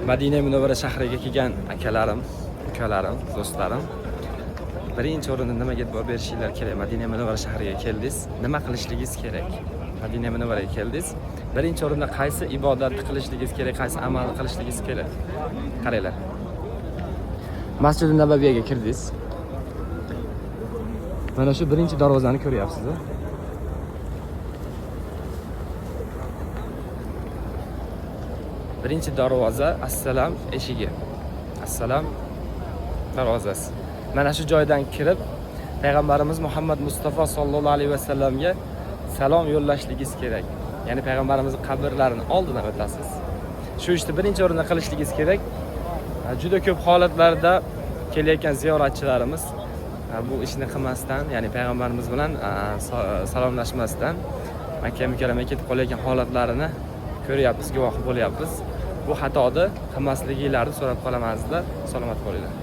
Madina Munawvara shahriga kelgan akalarim, ukalarim, do'stlarim, birinchi o'rinda nimaga e'tibor berishinglar kerak? Madina Munawvara shahriga keldingiz, nima qilishligingiz kerak? Madina Munawvaraga keldingiz, birinchi o'rinda qaysi ibodatni qilishligingiz kerak, qaysi amalni qilishligingiz kerak? Qaranglar. Masjid Nabaviyga kirdingiz. Mana shu birinchi darvozani ko'ryapsiz. Birinchi darvoza assalom eshigi. Assalom darvozasi. Mana shu joydan kirib, payg'ambarimiz Muhammad Mustafa sallallohu alayhi va sallamga salom yo'llashligingiz kerak. Ya'ni payg'ambarimizning qabrlarini oldidan o'tasiz. Shu ishni birinchi o'rinda qilishligingiz kerak. Juda ko'p holatlarda kelayotgan ziyoratchilarimiz bu ishni qilmasdan, ya'ni payg'ambarimiz bilan salomlashmasdan Makka mukarramaga ketib qolayotgan holatlarini ko'ryapmiz, guvoh bo'lyapmiz. Bu xatoni qilmasligingizni so'rab qolamanizlar. Salomat bo'linglar.